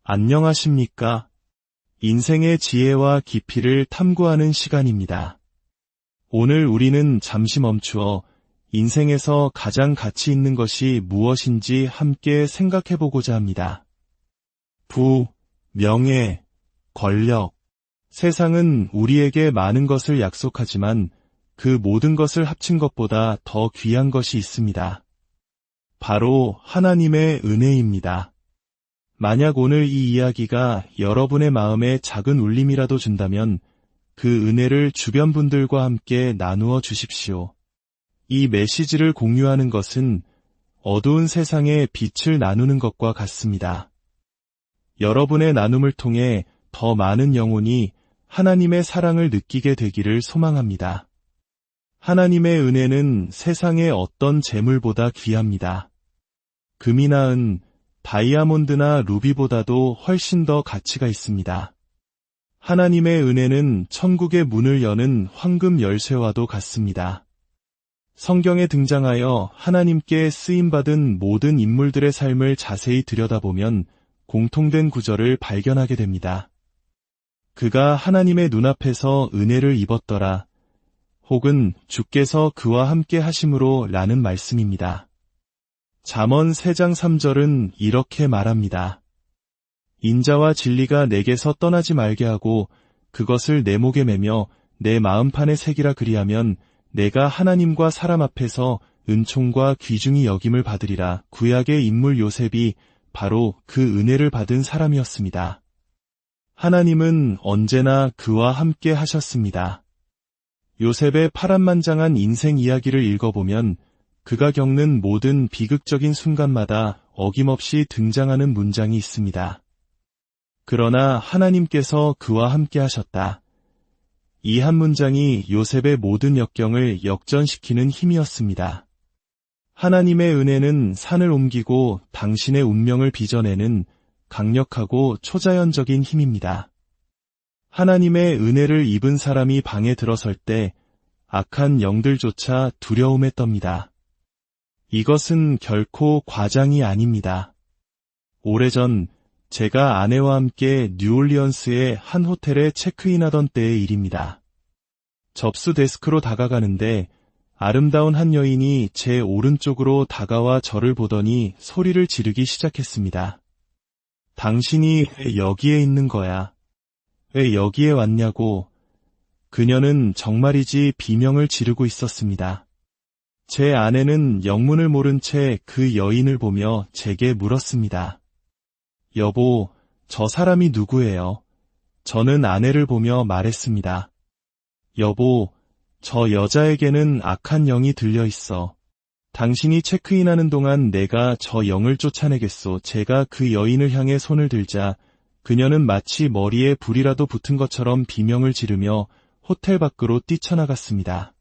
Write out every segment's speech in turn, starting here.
안녕하십니까? 인생의 지혜와 깊이를 탐구하는 시간입니다. 오늘 우리는 잠시 멈추어 인생에서 가장 가치 있는 것이 무엇인지 함께 생각해 보고자 합니다. 부, 명예, 권력. 세상은 우리에게 많은 것을 약속하지만 그 모든 것을 합친 것보다 더 귀한 것이 있습니다. 바로 하나님의 은혜입니다. 만약 오늘 이 이야기가 여러분의 마음에 작은 울림이라도 준다면 그 은혜를 주변 분들과 함께 나누어 주십시오. 이 메시지를 공유하는 것은 어두운 세상에 빛을 나누는 것과 같습니다. 여러분의 나눔을 통해 더 많은 영혼이 하나님의 사랑을 느끼게 되기를 소망합니다. 하나님의 은혜는 세상의 어떤 재물보다 귀합니다. 금이나 은, 다이아몬드나 루비보다도 훨씬 더 가치가 있습니다. 하나님의 은혜는 천국의 문을 여는 황금 열쇠와도 같습니다. 성경에 등장하여 하나님께 쓰임받은 모든 인물들의 삶을 자세히 들여다보면 공통된 구절을 발견하게 됩니다. 그가 하나님의 눈앞에서 은혜를 입었더라. 혹은 주께서 그와 함께 하심으로 라는 말씀입니다. 잠언 3장 3절은 이렇게 말합니다. 인자와 진리가 내게서 떠나지 말게 하고 그것을 내 목에 매며 내 마음판에 새기라 그리하면 내가 하나님과 사람 앞에서 은총과 귀중히 여김을 받으리라. 구약의 인물 요셉이 바로 그 은혜를 받은 사람이었습니다. 하나님은 언제나 그와 함께 하셨습니다. 요셉의 파란만장한 인생 이야기를 읽어보면 그가 겪는 모든 비극적인 순간마다 어김없이 등장하는 문장이 있습니다. 그러나 하나님께서 그와 함께 하셨다. 이 한 문장이 요셉의 모든 역경을 역전시키는 힘이었습니다. 하나님의 은혜는 산을 옮기고 당신의 운명을 빚어내는 강력하고 초자연적인 힘입니다. 하나님의 은혜를 입은 사람이 방에 들어설 때 악한 영들조차 두려움에 떱니다. 이것은 결코 과장이 아닙니다. 오래전 제가 아내와 함께 뉴올리언스의 한 호텔에 체크인하던 때의 일입니다. 접수 데스크로 다가가는데 아름다운 한 여인이 제 오른쪽으로 다가와 저를 보더니 소리를 지르기 시작했습니다. 당신이 왜 여기에 있는 거야? 왜 여기에 왔냐고. 그녀는 정말이지 비명을 지르고 있었습니다. 제 아내는 영문을 모른 채 그 여인을 보며 제게 물었습니다. 여보, 저 사람이 누구예요? 저는 아내를 보며 말했습니다. 여보, 저 여자에게는 악한 영이 들려 있어. 당신이 체크인하는 동안 내가 저 영을 쫓아내겠소. 제가 그 여인을 향해 손을 들자 그녀는 마치 머리에 불이라도 붙은 것처럼 비명을 지르며 호텔 밖으로 뛰쳐나갔습니다.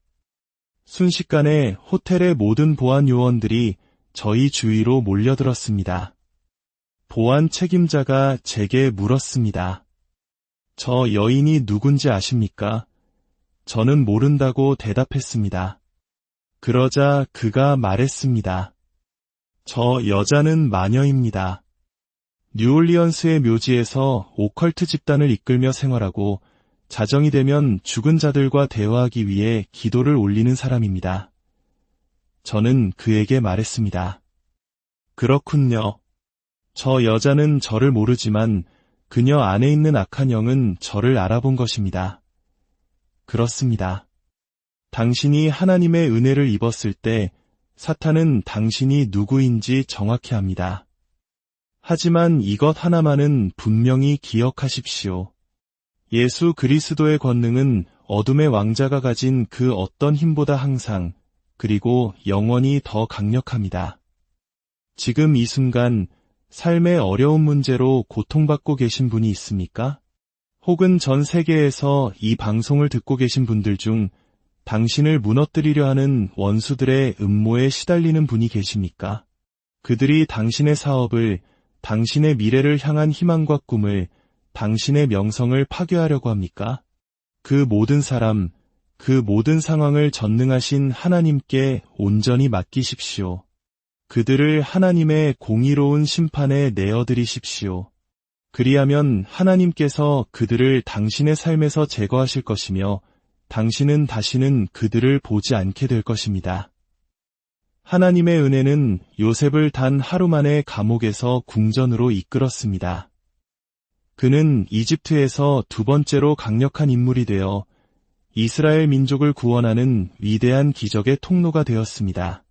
순식간에 호텔의 모든 보안 요원들이 저희 주위로 몰려들었습니다. 보안 책임자가 제게 물었습니다. 저 여인이 누군지 아십니까? 저는 모른다고 대답했습니다. 그러자 그가 말했습니다. 저 여자는 마녀입니다. 뉴올리언스의 묘지에서 오컬트 집단을 이끌며 생활하고 자정이 되면 죽은 자들과 대화하기 위해 기도를 올리는 사람입니다. 저는 그에게 말했습니다. 그렇군요. 저 여자는 저를 모르지만 그녀 안에 있는 악한 영은 저를 알아본 것입니다. 그렇습니다. 당신이 하나님의 은혜를 입었을 때 사탄은 당신이 누구인지 정확히 압니다. 하지만 이것 하나만은 분명히 기억하십시오. 예수 그리스도의 권능은 어둠의 왕자가 가진 그 어떤 힘보다 항상 그리고 영원히 더 강력합니다. 지금 이 순간 삶의 어려운 문제로 고통받고 계신 분이 있습니까? 혹은 전 세계에서 이 방송을 듣고 계신 분들 중 당신을 무너뜨리려 하는 원수들의 음모에 시달리는 분이 계십니까? 그들이 당신의 사업을, 당신의 미래를 향한 희망과 꿈을, 당신의 명성을 파괴하려고 합니까? 그 모든 사람, 그 모든 상황을 전능하신 하나님께 온전히 맡기십시오. 그들을 하나님의 공의로운 심판에 내어드리십시오. 그리하면 하나님께서 그들을 당신의 삶에서 제거하실 것이며 당신은 다시는 그들을 보지 않게 될 것입니다. 하나님의 은혜는 요셉을 단 하루 만에 감옥에서 궁전으로 이끌었습니다. 그는 이집트에서 두 번째로 강력한 인물이 되어 이스라엘 민족을 구원하는 위대한 기적의 통로가 되었습니다.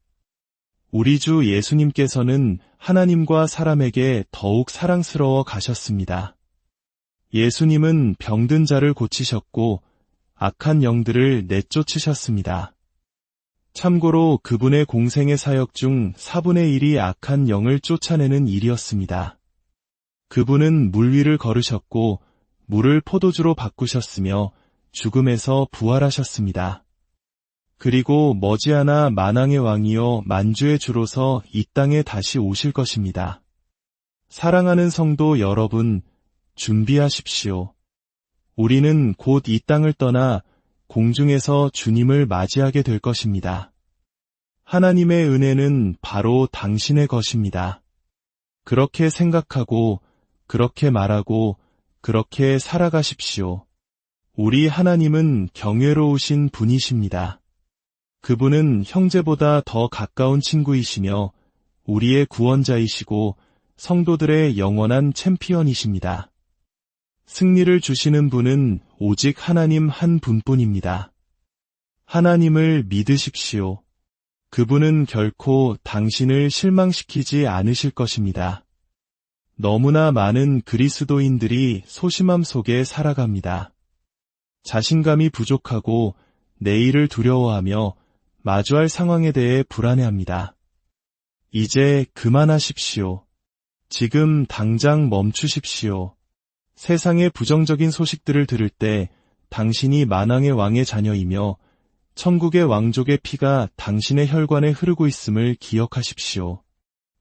우리 주 예수님께서는 하나님과 사람에게 더욱 사랑스러워 가셨습니다. 예수님은 병든 자를 고치셨고 악한 영들을 내쫓으셨습니다. 참고로 그분의 공생의 사역 중 4분의 1이 악한 영을 쫓아내는 일이었습니다. 그분은 물 위를 걸으셨고 물을 포도주로 바꾸셨으며 죽음에서 부활하셨습니다. 그리고 머지않아 만왕의 왕이요 만주의 주로서 이 땅에 다시 오실 것입니다. 사랑하는 성도 여러분, 준비하십시오. 우리는 곧 이 땅을 떠나 공중에서 주님을 맞이하게 될 것입니다. 하나님의 은혜는 바로 당신의 것입니다. 그렇게 생각하고, 그렇게 말하고, 그렇게 살아가십시오. 우리 하나님은 경외로우신 분이십니다. 그분은 형제보다 더 가까운 친구이시며 우리의 구원자이시고 성도들의 영원한 챔피언이십니다. 승리를 주시는 분은 오직 하나님 한 분뿐입니다. 하나님을 믿으십시오. 그분은 결코 당신을 실망시키지 않으실 것입니다. 너무나 많은 그리스도인들이 소심함 속에 살아갑니다. 자신감이 부족하고 내일을 두려워하며 마주할 상황에 대해 불안해합니다. 이제 그만하십시오. 지금 당장 멈추십시오. 세상의 부정적인 소식들을 들을 때 당신이 만왕의 왕의 자녀이며 천국의 왕족의 피가 당신의 혈관에 흐르고 있음을 기억하십시오.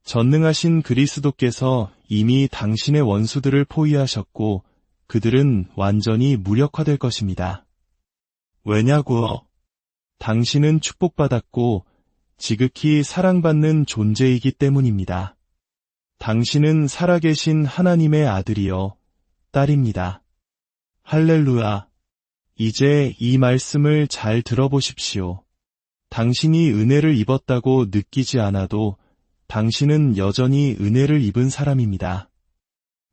전능하신 그리스도께서 이미 당신의 원수들을 포위하셨고 그들은 완전히 무력화될 것입니다. 왜냐고요? 당신은 축복받았고 지극히 사랑받는 존재이기 때문입니다. 당신은 살아계신 하나님의 아들이요, 딸입니다. 할렐루야. 이제 이 말씀을 잘 들어보십시오. 당신이 은혜를 입었다고 느끼지 않아도 당신은 여전히 은혜를 입은 사람입니다.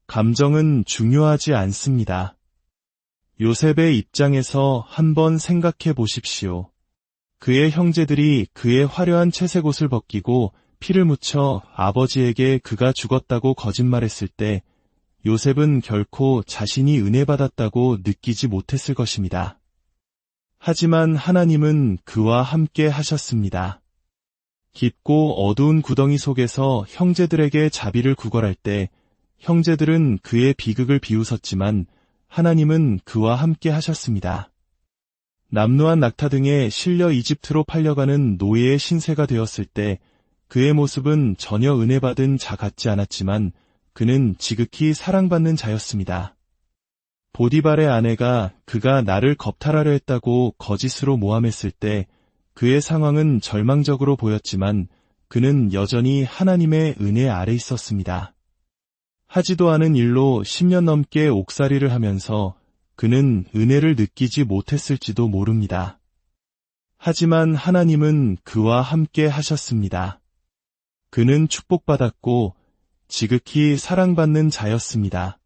감정은 중요하지 않습니다. 요셉의 입장에서 한번 생각해 보십시오. 그의 형제들이 그의 화려한 채색 옷을 벗기고 피를 묻혀 아버지에게 그가 죽었다고 거짓말했을 때 요셉은 결코 자신이 은혜 받았다고 느끼지 못했을 것입니다. 하지만 하나님은 그와 함께 하셨습니다. 깊고 어두운 구덩이 속에서 형제들에게 자비를 구걸할 때 형제들은 그의 비극을 비웃었지만 하나님은 그와 함께 하셨습니다. 남루한 낙타 등에 실려 이집트로 팔려가는 노예의 신세가 되었을 때 그의 모습은 전혀 은혜 받은 자 같지 않았지만 그는 지극히 사랑받는 자였습니다. 보디발의 아내가 그가 나를 겁탈하려 했다고 거짓으로 모함했을 때 그의 상황은 절망적으로 보였지만 그는 여전히 하나님의 은혜 아래 있었습니다. 하지도 않은 일로 10년 넘게 옥살이를 하면서 그는 은혜를 느끼지 못했을지도 모릅니다. 하지만 하나님은 그와 함께 하셨습니다. 그는 축복받았고 지극히 사랑받는 자였습니다.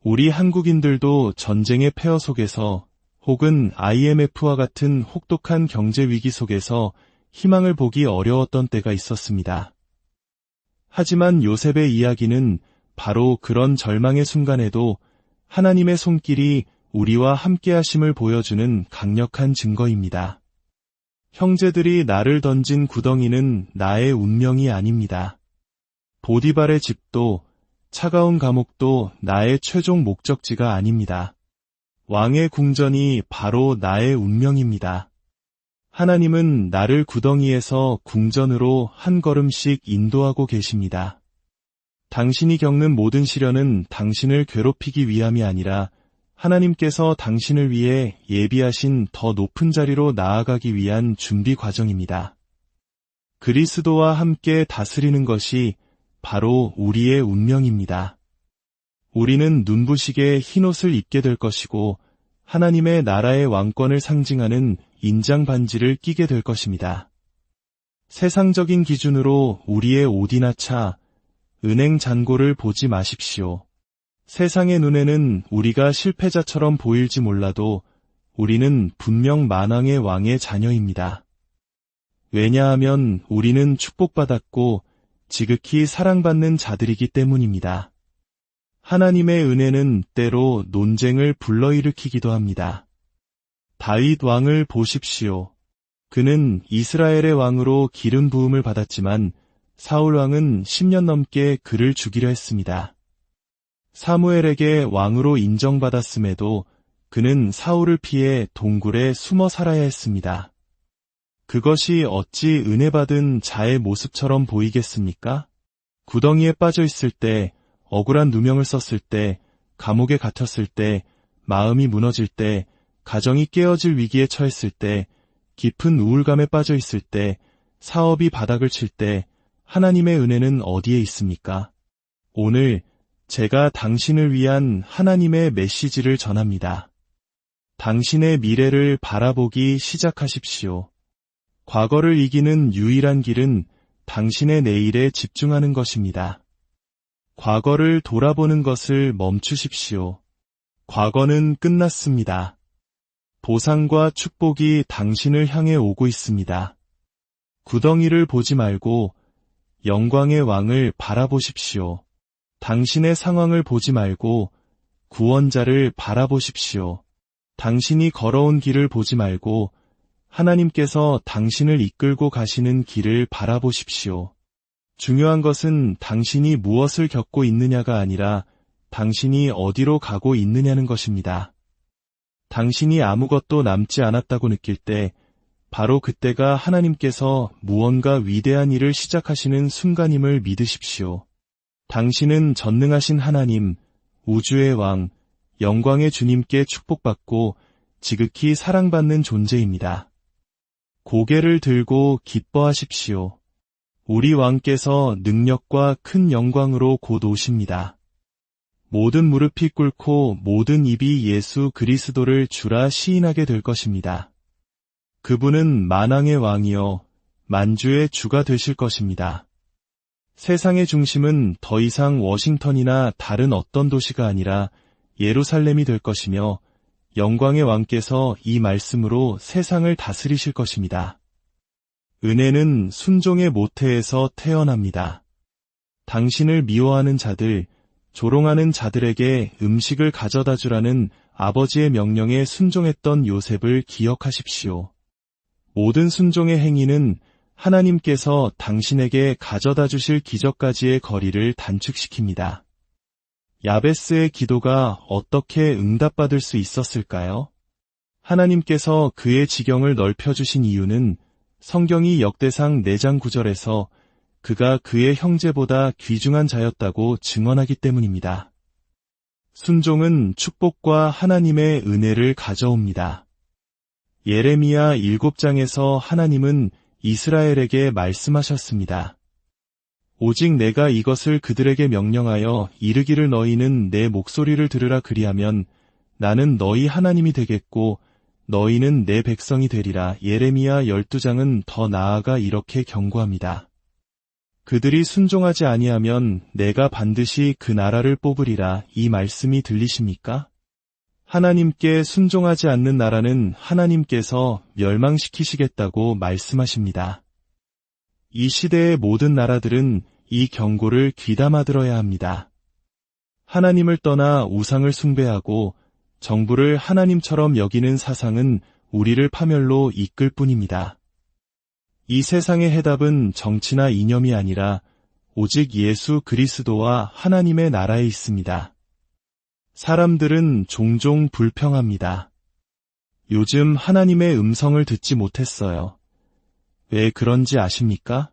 우리 한국인들도 전쟁의 폐허 속에서 혹은 IMF와 같은 혹독한 경제 위기 속에서 희망을 보기 어려웠던 때가 있었습니다. 하지만 요셉의 이야기는 바로 그런 절망의 순간에도 하나님의 손길이 우리와 함께 하심을 보여주는 강력한 증거입니다. 형제들이 나를 던진 구덩이는 나의 운명이 아닙니다. 보디발의 집도 차가운 감옥도 나의 최종 목적지가 아닙니다. 왕의 궁전이 바로 나의 운명입니다. 하나님은 나를 구덩이에서 궁전으로 한 걸음씩 인도하고 계십니다. 당신이 겪는 모든 시련은 당신을 괴롭히기 위함이 아니라 하나님께서 당신을 위해 예비하신 더 높은 자리로 나아가기 위한 준비 과정입니다. 그리스도와 함께 다스리는 것이 바로 우리의 운명입니다. 우리는 눈부시게 흰옷을 입게 될 것이고 하나님의 나라의 왕권을 상징하는 인장 반지를 끼게 될 것입니다. 세상적인 기준으로 우리의 옷이나 차, 은행 잔고를 보지 마십시오. 세상의 눈에는 우리가 실패자처럼 보일지 몰라도 우리는 분명 만왕의 왕의 자녀입니다. 왜냐하면 우리는 축복받았고 지극히 사랑받는 자들이기 때문입니다. 하나님의 은혜는 때로 논쟁을 불러일으키기도 합니다. 다윗 왕을 보십시오. 그는 이스라엘의 왕으로 기름 부음을 받았지만 사울 왕은 10년 넘게 그를 죽이려 했습니다. 사무엘에게 왕으로 인정받았음에도 그는 사울을 피해 동굴에 숨어 살아야 했습니다. 그것이 어찌 은혜받은 자의 모습처럼 보이겠습니까? 구덩이에 빠져 있을 때, 억울한 누명을 썼을 때, 감옥에 갇혔을 때, 마음이 무너질 때, 가정이 깨어질 위기에 처했을 때, 깊은 우울감에 빠져 있을 때, 사업이 바닥을 칠 때, 하나님의 은혜는 어디에 있습니까? 오늘 제가 당신을 위한 하나님의 메시지를 전합니다. 당신의 미래를 바라보기 시작하십시오. 과거를 이기는 유일한 길은 당신의 내일에 집중하는 것입니다. 과거를 돌아보는 것을 멈추십시오. 과거는 끝났습니다. 보상과 축복이 당신을 향해 오고 있습니다. 구덩이를 보지 말고 영광의 왕을 바라보십시오. 당신의 상황을 보지 말고 구원자를 바라보십시오. 당신이 걸어온 길을 보지 말고 하나님께서 당신을 이끌고 가시는 길을 바라보십시오. 중요한 것은 당신이 무엇을 겪고 있느냐가 아니라 당신이 어디로 가고 있느냐는 것입니다. 당신이 아무것도 남지 않았다고 느낄 때 바로 그때가 하나님께서 무언가 위대한 일을 시작하시는 순간임을 믿으십시오. 당신은 전능하신 하나님, 우주의 왕, 영광의 주님께 축복받고 지극히 사랑받는 존재입니다. 고개를 들고 기뻐하십시오. 우리 왕께서 능력과 큰 영광으로 곧 오십니다. 모든 무릎이 꿇고 모든 입이 예수 그리스도를 주라 시인하게 될 것입니다. 그분은 만왕의 왕이요 만주의 주가 되실 것입니다. 세상의 중심은 더 이상 워싱턴이나 다른 어떤 도시가 아니라 예루살렘이 될 것이며 영광의 왕께서 이 말씀으로 세상을 다스리실 것입니다. 은혜는 순종의 모태에서 태어납니다. 당신을 미워하는 자들, 조롱하는 자들에게 음식을 가져다 주라는 아버지의 명령에 순종했던 요셉을 기억하십시오. 모든 순종의 행위는 하나님께서 당신에게 가져다 주실 기적까지의 거리를 단축시킵니다. 야베스의 기도가 어떻게 응답받을 수 있었을까요? 하나님께서 그의 지경을 넓혀주신 이유는 성경이 역대상 4장 9절에서 그가 그의 형제보다 귀중한 자였다고 증언하기 때문입니다. 순종은 축복과 하나님의 은혜를 가져옵니다. 예레미야 7장에서 하나님은 이스라엘에게 말씀하셨습니다. 오직 내가 이것을 그들에게 명령하여 이르기를 너희는 내 목소리를 들으라 그리하면 나는 너희 하나님이 되겠고 너희는 내 백성이 되리라. 예레미야 12장은 더 나아가 이렇게 경고합니다. 그들이 순종하지 아니하면 내가 반드시 그 나라를 뽑으리라. 이 말씀이 들리십니까? 하나님께 순종하지 않는 나라는 하나님께서 멸망시키시겠다고 말씀하십니다. 이 시대의 모든 나라들은 이 경고를 귀담아 들어야 합니다. 하나님을 떠나 우상을 숭배하고 정부를 하나님처럼 여기는 사상은 우리를 파멸로 이끌 뿐입니다. 이 세상의 해답은 정치나 이념이 아니라 오직 예수 그리스도와 하나님의 나라에 있습니다. 사람들은 종종 불평합니다. 요즘 하나님의 음성을 듣지 못했어요. 왜 그런지 아십니까?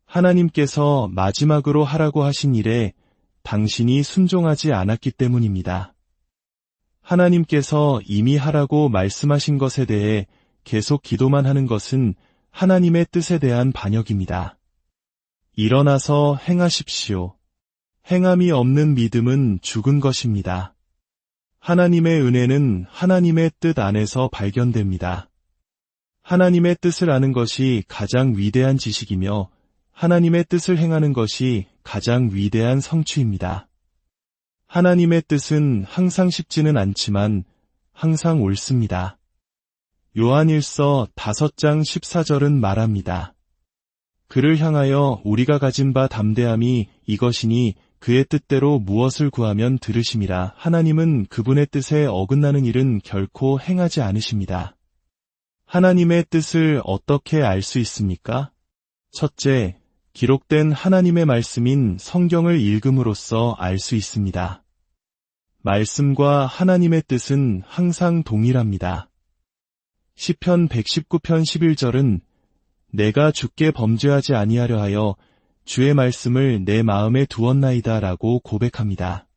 하나님께서 마지막으로 하라고 하신 일에 당신이 순종하지 않았기 때문입니다. 하나님께서 이미 하라고 말씀하신 것에 대해 계속 기도만 하는 것은 하나님의 뜻에 대한 반역입니다. 일어나서 행하십시오. 행함이 없는 믿음은 죽은 것입니다. 하나님의 은혜는 하나님의 뜻 안에서 발견됩니다. 하나님의 뜻을 아는 것이 가장 위대한 지식이며 하나님의 뜻을 행하는 것이 가장 위대한 성취입니다. 하나님의 뜻은 항상 쉽지는 않지만 항상 옳습니다. 요한일서 5장 14절은 말합니다. 그를 향하여 우리가 가진 바 담대함이 이것이니 그의 뜻대로 무엇을 구하면 들으심이라. 하나님은 그분의 뜻에 어긋나는 일은 결코 행하지 않으십니다. 하나님의 뜻을 어떻게 알 수 있습니까? 첫째, 기록된 하나님의 말씀인 성경을 읽음으로써 알 수 있습니다. 말씀과 하나님의 뜻은 항상 동일합니다. 시편 119편 11절은 내가 주께 범죄하지 아니하려 하여 주의 말씀을 내 마음에 두었나이다 라고 고백합니다.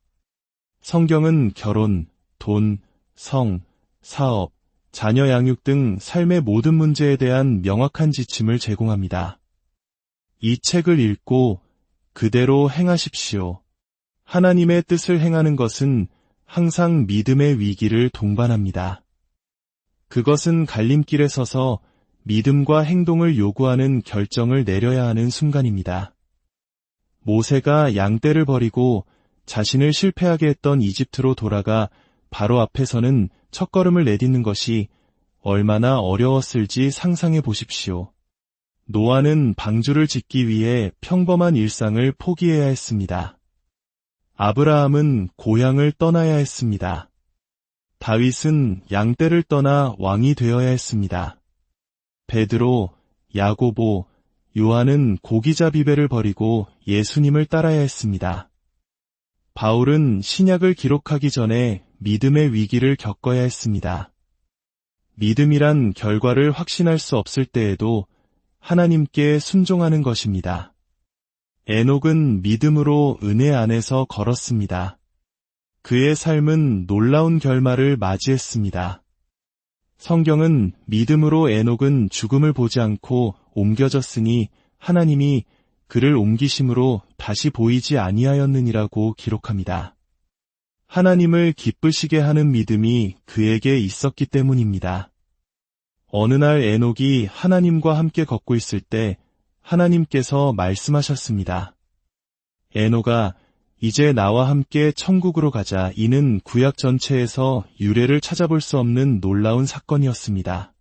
성경은 결혼, 돈, 성, 사업, 자녀 양육 등 삶의 모든 문제에 대한 명확한 지침을 제공합니다. 이 책을 읽고 그대로 행하십시오. 하나님의 뜻을 행하는 것은 항상 믿음의 위기를 동반합니다. 그것은 갈림길에 서서 믿음과 행동을 요구하는 결정을 내려야 하는 순간입니다. 모세가 양떼를 버리고 자신을 실패하게 했던 이집트로 돌아가 바로 앞에서는 첫걸음을 내딛는 것이 얼마나 어려웠을지 상상해 보십시오. 노아는 방주를 짓기 위해 평범한 일상을 포기해야 했습니다. 아브라함은 고향을 떠나야 했습니다. 다윗은 양떼를 떠나 왕이 되어야 했습니다. 베드로, 야고보, 요한은 고기잡이배를 버리고 예수님을 따라야 했습니다. 바울은 신약을 기록하기 전에 믿음의 위기를 겪어야 했습니다. 믿음이란 결과를 확신할 수 없을 때에도 하나님께 순종하는 것입니다. 에녹은 믿음으로 은혜 안에서 걸었습니다. 그의 삶은 놀라운 결말을 맞이했습니다. 성경은 믿음으로 에녹은 죽음을 보지 않고 옮겨졌으니 하나님이 그를 옮기심으로 다시 보이지 아니하였느니라고 기록합니다. 하나님을 기쁘시게 하는 믿음이 그에게 있었기 때문입니다. 어느 날 에녹이 하나님과 함께 걷고 있을 때 하나님께서 말씀하셨습니다. 에녹아, 이제 나와 함께 천국으로 가자. 이는 구약 전체에서 유례를 찾아볼 수 없는 놀라운 사건이었습니다.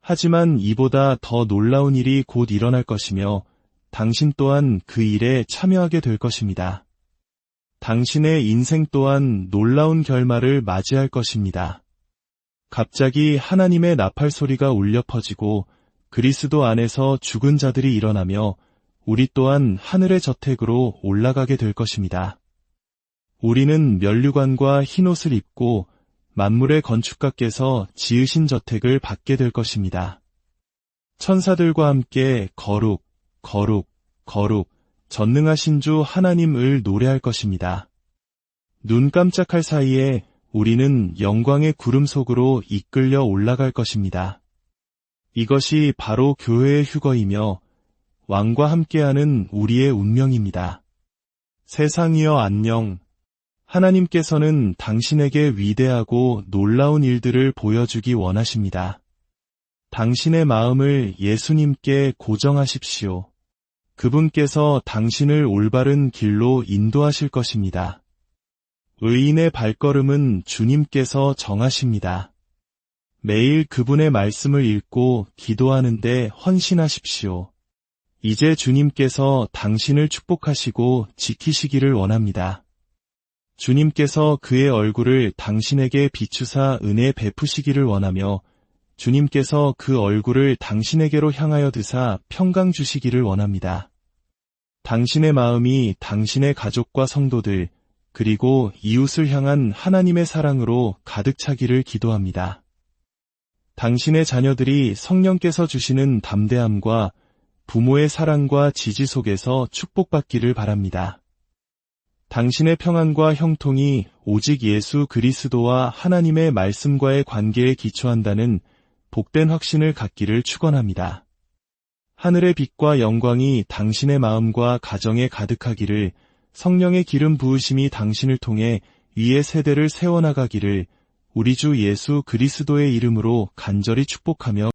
하지만 이보다 더 놀라운 일이 곧 일어날 것이며 당신 또한 그 일에 참여하게 될 것입니다. 당신의 인생 또한 놀라운 결말을 맞이할 것입니다. 갑자기 하나님의 나팔 소리가 울려 퍼지고 그리스도 안에서 죽은 자들이 일어나며 우리 또한 하늘의 저택으로 올라가게 될 것입니다. 우리는 면류관과 흰옷을 입고 만물의 건축가께서 지으신 저택을 받게 될 것입니다. 천사들과 함께 거룩, 거룩, 거룩, 전능하신 주 하나님을 노래할 것입니다. 눈 깜짝할 사이에 우리는 영광의 구름 속으로 이끌려 올라갈 것입니다. 이것이 바로 교회의 휴거이며 왕과 함께하는 우리의 운명입니다. 세상이여 안녕. 하나님께서는 당신에게 위대하고 놀라운 일들을 보여주기 원하십니다. 당신의 마음을 예수님께 고정하십시오. 그분께서 당신을 올바른 길로 인도하실 것입니다. 의인의 발걸음은 주님께서 정하십니다. 매일 그분의 말씀을 읽고 기도하는데 헌신하십시오. 이제 주님께서 당신을 축복하시고 지키시기를 원합니다. 주님께서 그의 얼굴을 당신에게 비추사 은혜 베푸시기를 원하며 주님께서 그 얼굴을 당신에게로 향하여 드사 평강 주시기를 원합니다. 당신의 마음이 당신의 가족과 성도들 그리고 이웃을 향한 하나님의 사랑으로 가득 차기를 기도합니다. 당신의 자녀들이 성령께서 주시는 담대함과 부모의 사랑과 지지 속에서 축복받기를 바랍니다. 당신의 평안과 형통이 오직 예수 그리스도와 하나님의 말씀과의 관계에 기초한다는 복된 확신을 갖기를 축원합니다. 하늘의 빛과 영광이 당신의 마음과 가정에 가득하기를 성령의 기름 부으심이 당신을 통해 위의 세대를 세워나가기를 우리 주 예수 그리스도의 이름으로 간절히 축복하며